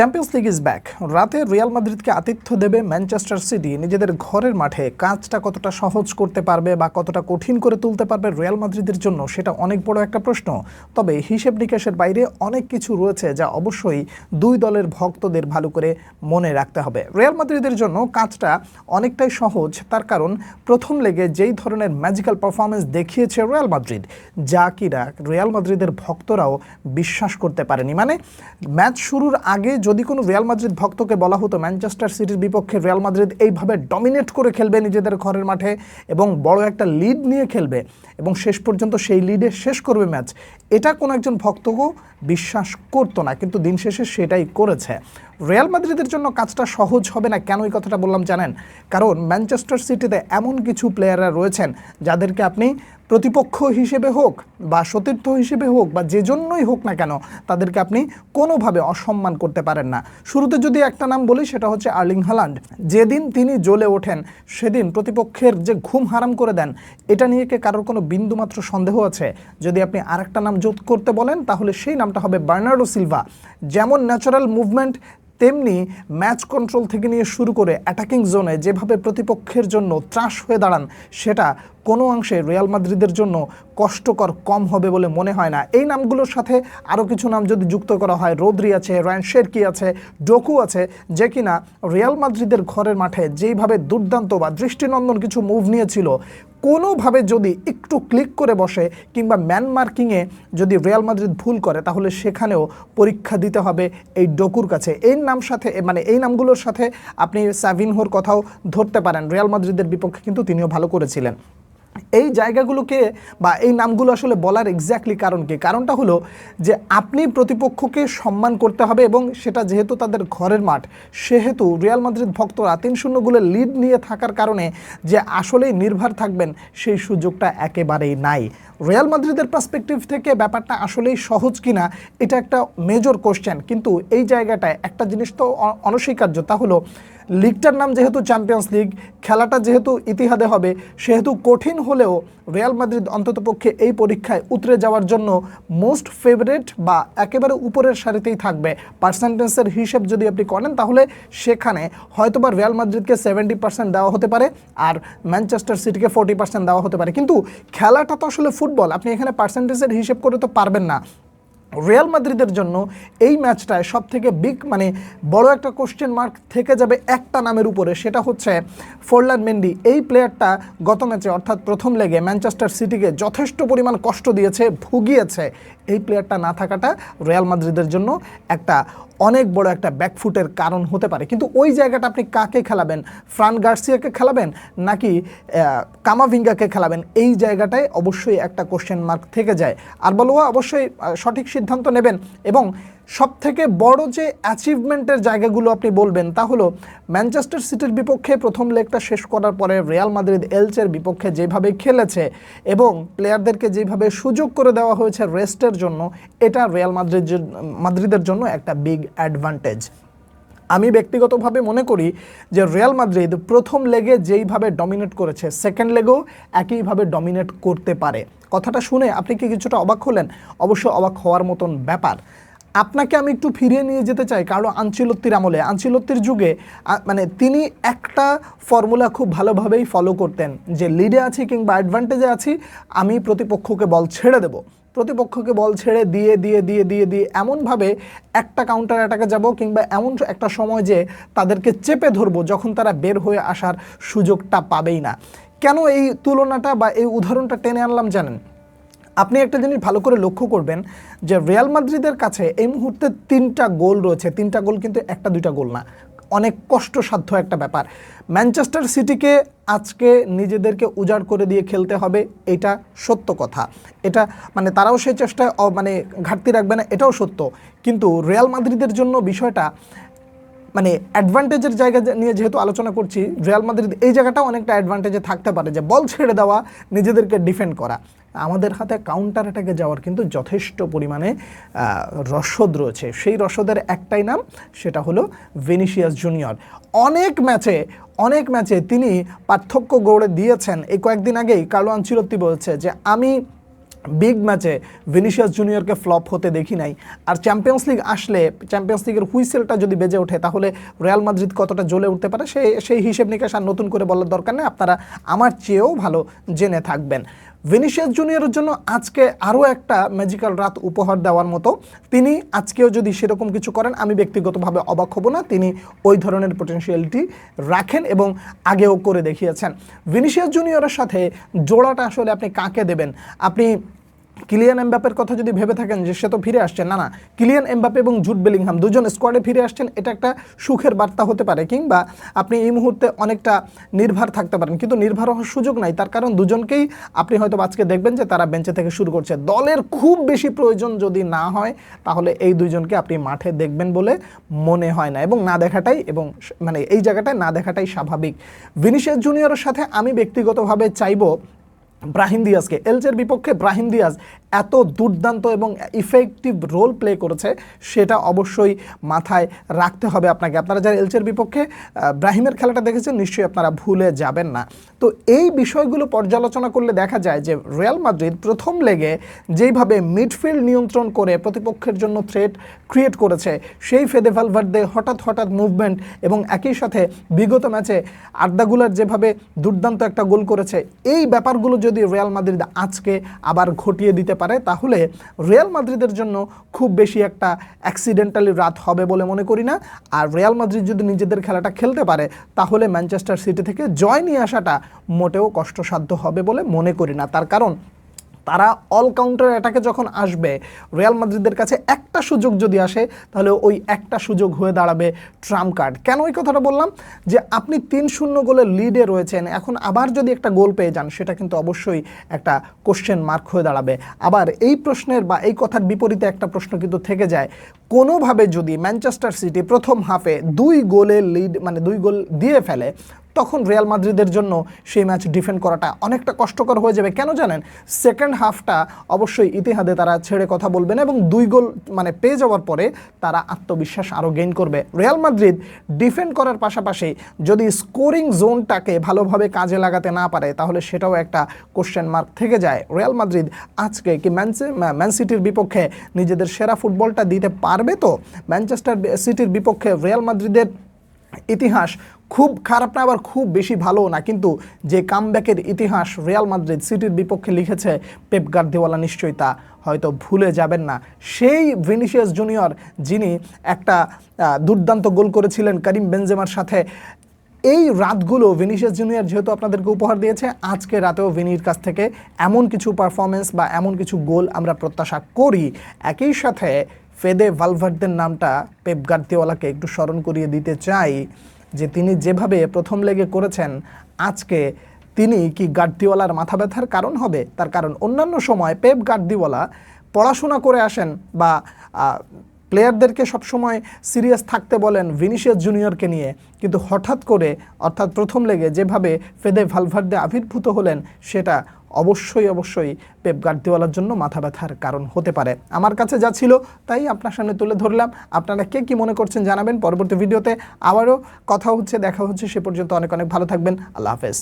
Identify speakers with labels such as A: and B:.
A: Champions league is back. রাতে Real মাদ্রিদকে আতিথ্য দেবে ম্যানচেস্টার সিটি। নিজেদের ঘরের মাঠে কাজটা কতটা সহজ করতে পারবে বা কতটা কঠিন করে তুলতে পারবে রিয়াল মাদ্রিদের জন্য, সেটা অনেক বড় একটা প্রশ্ন। তবে হিসেব নিকেশের বাইরে অনেক কিছু রয়েছে যা অবশ্যই দুই দলের ভক্তদের ভালো করে মনে রাখতে হবে। রিয়াল মাদ্রিদের জন্য কাজটা অনেকটাই সহজ, তার কারণ প্রথম লেগে যেই ধরনের ম্যাজিক্যাল পারফরমেন্স দেখিয়েছে রিয়াল মাদ্রিদ, যা কিনা রিয়াল মাদ্রিদের ভক্তরাও বিশ্বাস করতে পারেনি। মানে ম্যাচ শুরুর আগে যদি কোনো রিয়াল মাদ্রিদ ভক্তকে বলা হতো ম্যানচেস্টার সিটির বিপক্ষে রিয়াল মাদ্রিদ এইভাবে ডমিনেট করে খেলবে নিজেদের ঘরের মাঠে এবং বড় একটা লিড নিয়ে খেলবে এবং শেষ পর্যন্ত সেই লিডে শেষ করবে ম্যাচ, এটা কোনো একজন ভক্তকেও বিশ্বাস করতো না, কিন্তু দিন শেষে সেটাই করেছে। রিয়াল মাদ্রিদের জন্য কাজটা সহজ হবে না। কেন এই কথাটা বললাম জানেন? কারণ ম্যানচেস্টার সিটিতে এমন কিছু প্লেয়াররা রয়েছেন যাদেরকে আপনি প্রতিপক্ষ হিসেবে হোক বা সতীর্থ হিসেবে হোক বা যে জন্যই হোক না কেন, তাদেরকে আপনি কোনোভাবে অসম্মান করতে পারেন না। শুরুতে যদি একটা নাম বলি, সেটা হচ্ছে আর্লিং হালান্ড। যেদিন তিনি জ্বলে ওঠেন সেদিন প্রতিপক্ষের যে ঘুম হারাম করে দেন, এটা নিয়ে কি কারোর কোনো বিন্দুমাত্র সন্দেহ আছে? যদি আপনি আরেকটা নাম যোগ করতে বলেন, তাহলে সেই নামটা হবে বার্নার্ডো সিলভা। যেমন ন্যাচারাল মুভমেন্ট, তেমনি ম্যাচ কন্ট্রোল থেকে নিয়ে শুরু করে অ্যাটাকিং জোনে যেভাবে প্রতিপক্ষের জন্য ত্রাস হয়ে দাঁড়ান, সেটা কোনো অংশে রিয়াল মাদ্রিদের জন্য কষ্টকর কম হবে বলে মনে হয় না। এই নামগুলোর সাথে আরও কিছু নাম যদি যুক্ত করা হয়, রোদ্রি আছে, রায়ান শেরকি আছে, ডোকু আছে, যে কিনা রিয়াল মাদ্রিদের ঘরের মাঠে যেইভাবে দুর্দান্ত বা দৃষ্টিনন্দন কিছু মুভ নিয়েছিল, কোনোভাবে যদি একটু ক্লিক করে বসে কিংবা ম্যান মার্কিংয়ে যদি রিয়াল মাদ্রিদ ভুল করে, তাহলে সেখানেও পরীক্ষা দিতে হবে এই ডোকুর কাছে। এই নামগুলোর সাথে আপনি সাভিনহোর কথাও ধরতে পারেন। রিয়াল মাদ্রিদের বিপক্ষে কিন্তু তিনিও ভালো করেছিলেন। এই জায়গাগুলোকে বা এই নামগুলো আসলে বলার এক্স্যাক্টলি কারণ কি? কারণটা হলো যে আপনি প্রতিপক্ষকে সম্মান করতে হবে এবং সেটা যেহেতু তাদের ঘরের মাঠ, সেহেতু রিয়াল মাদ্রিদ ভক্তরা 3-0 গোলের লিড নিয়ে থাকার কারণে যে আসলেই নির্ভর থাকবেন সেই সুযোগটা একেবারেই নাই। রিয়াল মাদ্রিদের পার্সপেক্টিভ থেকে ব্যাপারটা আসলেই সহজ কিনা, এটা একটা মেজর কোশ্চেন। কিন্তু এই জায়গাটায় একটা জিনিস তো অনস্বীকার্য, তা হলো লিগটার নাম যেহেতু চ্যাম্পিয়ন্স লিগ, খেলাটা যেহেতু ইতিহাদে হবে, সেহেতু কঠিন হলেও রিয়াল মাদ্রিদ অন্ততপক্ষে এই পরীক্ষায় উতরে যাওয়ার জন্য মোস্ট ফেভারেট বা একেবারে উপরের সারিতেই থাকবে। পার্সেন্টেজের হিসেব যদি আপনি করেন, তাহলে সেখানে হয়তোবা রিয়াল মাদ্রিদকে 70% দেওয়া হতে পারে আর ম্যানচেস্টার সিটিকে 40% দেওয়া হতে পারে। কিন্তু খেলাটা তো আসলে ফুটবল, আপনি এখানে পার্সেন্টেজের হিসেব করে তো পারবেন না। রিয়াল মাদ্রিদের জন্য এই ম্যাচটায় সবথেকে বড় একটা কোশ্চেন মার্ক থেকে যাবে একটা নামের উপরে, সেটা হচ্ছে ফরলান মেন্ডি। এই প্লেয়ারটা গত ম্যাচে অর্থাৎ প্রথম লেগে ম্যানচেস্টার সিটিকে যথেষ্ট পরিমাণ কষ্ট দিয়েছে, ভুগিয়েছে। এই প্লেয়ারটা না থাকাটা রিয়াল মাদ্রিদের জন্য একটা অনেক বড় একটা ব্যাকফুটের কারণ হতে পারে। কিন্তু ওই জায়গাটা আপনি কাকে খেলাবেন? ফ্রান গার্সিয়াকে খেলাবেন নাকি কামাভিঙ্গাকে খেলাবেন? এই জায়গাটায় অবশ্যই একটা কোশ্চেন মার্ক থেকে যায়। আর বলুয়া অবশ্যই সঠিক সিদ্ধান্ত নেবেন এবং সবথেকে বড় যে অ্যাচিভমেন্টের জায়গাগুলো আপনি বলবেন, তা হলো ম্যানচেস্টার সিটির বিপক্ষে প্রথম লেগটা শেষ করার পরে রিয়াল মাদ্রিদ এলচের বিপক্ষে যেভাবে খেলেছে এবং প্লেয়ারদেরকে যেভাবে সুযোগ করে দেওয়া হয়েছে রেস্টের জন্য, এটা রিয়াল মাদ্রিদের জন্য একটা বিগ অ্যাডভান্টেজ। আমি ব্যক্তিগতভাবে মনে করি যে রিয়াল মাদ্রিদ প্রথম লেগে যেইভাবে ডমিনেট করেছে, সেকেন্ড লেগেও একইভাবে ডমিনেট করতে পারে। কথাটা শুনে আপনি কি কিছুটা অবাক হলেন? অবশ্য অবাক হওয়ার মতন ব্যাপার। আপনাকে আমি একটু ফিরিয়ে নিয়ে যেতে চাই কার্লো আনচেলত্তির আমলে। আনচেলত্তির যুগে তিনি একটা ফর্মুলা খুব ভালোভাবেই ফলো করতেন, যে লিডে আছি কিংবা অ্যাডভান্টেজে আছি, আমি প্রতিপক্ষকে বল ছেড়ে দেব, প্রতিপক্ষকে বল ছেড়ে দিয়ে দিয়ে দিয়ে দিয়ে দিয়ে এমনভাবে একটা কাউন্টার অ্যাটাকে যাব কিংবা এমন একটা সময় যে তাদেরকে চেপে ধরবো যখন তারা বের হয়ে আসার সুযোগটা পাবেই না। কেন এই তুলনাটা বা এই উদাহরণটা টেনে আনলাম জানেন? আপনি একটা জিনিস ভালো করে লক্ষ্য করবেন যে রিয়াল মাদ্রিদের কাছে এই মুহূর্তে 3টা গোল রয়েছে। 3টা গোল কিন্তু 1-2টা গোল না, অনেক কষ্টসাধ্য একটা ব্যাপার। ম্যানচেস্টার সিটিকে আজকে নিজেদেরকে উজাড় করে দিয়ে খেলতে হবে, এটা সত্য কথা। এটা তারাও সেই চেষ্টায় ঘাটতি রাখবে না, এটাও সত্য। কিন্তু রিয়াল মাদ্রিদের জন্য বিষয়টা অ্যাডভান্টেজের জায়গা নিয়ে যেহেতু আলোচনা করছি, রিয়াল মাদ্রিদ এই জায়গাটাও অনেকটা অ্যাডভান্টেজে থাকতে পারে, যে বল ছেড়ে দেওয়া, নিজেদেরকে ডিফেন্ড করা। আমাদের হাতে কাউন্টার অ্যাটাকে যাওয়ার কিন্তু যথেষ্ট পরিমাণে রসদ রয়েছে। সেই রসদের একটাই নাম, সেটা হলো ভিনিসিয়াস জুনিয়র। অনেক ম্যাচে তিনি পার্থক্য গড়ে দিয়েছেন। এই কয়েকদিন আগেই কার্লো আনচেলত্তি বলেছে যে আমি বিগ ম্যাচে ভিনিসিয়াস জুনিয়রকে ফ্লপ হতে দেখি নাই। আর চ্যাম্পিয়ন্স লিগ আসলে চ্যাম্পিয়ন্স লিগের হুইসেলটা যদি বেজে ওঠে তাহলে রিয়াল মাদ্রিদ কতটা জ্বলে উঠতে পারে সেই হিসেব নিকাশ আর নতুন করে বলার দরকার নেই, আপনারা আমার চেয়েও ভালো জেনে থাকবেন। ভিনিসিয়াস জুনিয়রের জন্য আজকে আরও একটা ম্যাজিক্যাল রাত উপহার দেওয়ার মতো। তিনি আজকেও যদি সেরকম কিছু করেন আমি ব্যক্তিগতভাবে অবাক হব না। তিনি ওই ধরনের পটেনশিয়ালিটি রাখেন এবং আগেও করে দেখিয়েছেন। ভিনিসিয়াস জুনিয়রের সাথে জোড়াটা আসলে আপনি কাকে দেবেন? আপনি কিলিয়ান এমবাপের কথা যদি ভেবে থাকেন যে সে তো ফিরে আসছেন, না, কিলিয়ান এমবাপে এবং জুড বেলিংহাম দুজন স্কোয়াডে ফিরে আসছেন, এটা একটা সুখের বার্তা হতে পারে। কিংবা আপনি এই মুহূর্তে অনেকটা নির্ভর থাকতে পারেন, কিন্তু নির্ভর হওয়ার সুযোগ নাই। তার কারণ দুজনকেই আপনি হয়তো আজকে দেখবেন যে তারা বেঞ্চে থেকে শুরু করছে। দলের খুব বেশি প্রয়োজন যদি না হয় তাহলে এই দুইজনকে আপনি মাঠে দেখবেন বলে মনে হয় না, এবং না দেখাটাই মানে এই জায়গাটায় না দেখাটাই স্বাভাবিক। ভিনিসিয়াস জুনিয়রের সাথে আমি ব্যক্তিগতভাবে চাইব ব্রাহিম দিয়াজকে। এলচের বিপক্ষে ব্রাহিম দিয়াজ এত দুর্দান্ত এবং ইফেক্টিভ রোল প্লে করেছে, সেটা অবশ্যই মাথায় রাখতে হবে আপনাকে। আপনারা যারা এলচের বিপক্ষে ব্রাহিমের খেলাটা দেখেছেন নিশ্চয়ই আপনারা ভুলে যাবেন না। তো এই বিষয়গুলো পর্যালোচনা করলে দেখা যায় যে রিয়াল মাদ্রিদ প্রথম লেগে যেইভাবে মিডফিল্ড নিয়ন্ত্রণ করে প্রতিপক্ষের জন্য থ্রেট ক্রিয়েট করেছে, সেই ফেদে ভালভার্দে হঠাৎ মুভমেন্ট এবং একই সাথে বিগত ম্যাচে আর্দা গুলার যেভাবে দুর্দান্ত একটা গোল করেছে, এই ব্যাপারগুলো যদি রিয়াল মাদ্রিদ আজকে আবার ঘটিয়ে দিতে পারে তাহলে রিয়াল মাদ্রিদের জন্য খুব বেশি একটা অ্যাক্সিডেন্টালি রাত হবে বলে মনে করি না। আর রিয়াল মাদ্রিদ যদি নিজেদের খেলাটা খেলতে পারে তাহলে ম্যানচেস্টার সিটি থেকে জয় নিয়ে আসাটা মোটেও কষ্টসাধ্য হবে বলে মনে করি না। তার কারণ তারা অল কাউন্টার অ্যাটাকে যখন আসবে, রিয়াল মাদ্রিদের কাছে একটা সুযোগ যদি আসে তাহলে ওই একটা সুযোগ হয়ে দাঁড়াবে ট্রাম্প কার্ড। কেন ওই কথাটা বললাম? যে আপনি 3-0 গোলের লিডে রয়েছেন, এখন আবার যদি একটা গোল পেয়ে যান সেটা কিন্তু অবশ্যই একটা কোশ্চেন মার্ক হয়ে দাঁড়াবে। আবার এই প্রশ্নের বা এই কথার বিপরীতে একটা প্রশ্ন কিন্তু থেকে যায়, কোনোভাবে যদি ম্যানচেস্টার সিটি প্রথম হাফে 2 গোলের লিড মানে 2 গোল দিয়ে ফেলে, তখন রিয়াল মাদ্রিদের জন্য সেই ম্যাচ ডিফেন্ড করাটা অনেকটা কষ্টকর হয়ে যাবে। কেন জানেন? সেকেন্ড হাফটা অবশ্যই ইতিহাদে তারা ছেড়ে কথা বলবেন এবং 2 গোল মানে পেয়ে যাওয়ার পরে তারা আত্মবিশ্বাস আরও গেইন করবে। রিয়াল মাদ্রিদ ডিফেন্ড করার পাশাপাশি যদি স্কোরিং জোনটাকে ভালোভাবে কাজে লাগাতে না পারে তাহলে সেটাও একটা কোশ্চেন মার্ক থেকে যায়। রিয়াল মাদ্রিদ আজকে কি ম্যান সিটির বিপক্ষে নিজেদের সেরা ফুটবলটা দিতে পারবে? তো ম্যানচেস্টার সিটির বিপক্ষে রিয়াল মাদ্রিদের ইতিহাস খুব খারাপ না, আবার খুব বেশি ভালো না, কিন্তু যে কামব্যাকের ইতিহাস রিয়াল মাদ্রিদ সিটির বিপক্ষে লিখেছে পেপ গার্দিওলা নিশ্চয়ই তা হয়তো ভুলে যাবেন না। সেই ভিনিসিয়াস জুনিয়র যিনি একটা দুর্দান্ত গোল করেছিলেন কারিম বেনজেমার সাথে, এই রাতগুলো ভিনিসিয়াস জুনিয়র যেহেতু আপনাদেরকে উপহার দিয়েছে, আজকে রাতেও ভিনির কাছ থেকে এমন কিছু পারফরমেন্স বা এমন কিছু গোল আমরা প্রত্যাশা করি। একই সাথে ফেদে ভালভার্দের নামটা পেপ গার্দিওলাকে একটু স্মরণ করিয়ে দিতে চাই যে তিনি যেভাবে প্রথম লেগে করেছেন, আজকে তিনি কি গার্দিওলার মাথা ব্যথার কারণ হবে? তার কারণ অন্যান্য সময় পেপ গার্দিওলা পড়াশোনা করে আসেন বা প্লেয়ারদেরকে সবসময় সিরিয়াস থাকতে বলেন ভিনিসিয়াস জুনিয়রকে নিয়ে, কিন্তু হঠাৎ করে অর্থাৎ প্রথম লেগে যেভাবে ফেদে ভালভার্দে আবির্ভূত হলেন সেটা অবশ্যই পেপ গার্দিওলার জন্য মাথা ব্যথার কারণ হতে পারে। আমার কাছে যা ছিল তাই আপনার সামনে তুলে ধরলাম। আপনারা কে কী মনে করছেন জানাবেন। পরবর্তী ভিডিওতে আবারও কথা হচ্ছে, দেখা হচ্ছে। সে পর্যন্ত অনেক ভালো থাকবেন। আল্লাহ হাফেজ।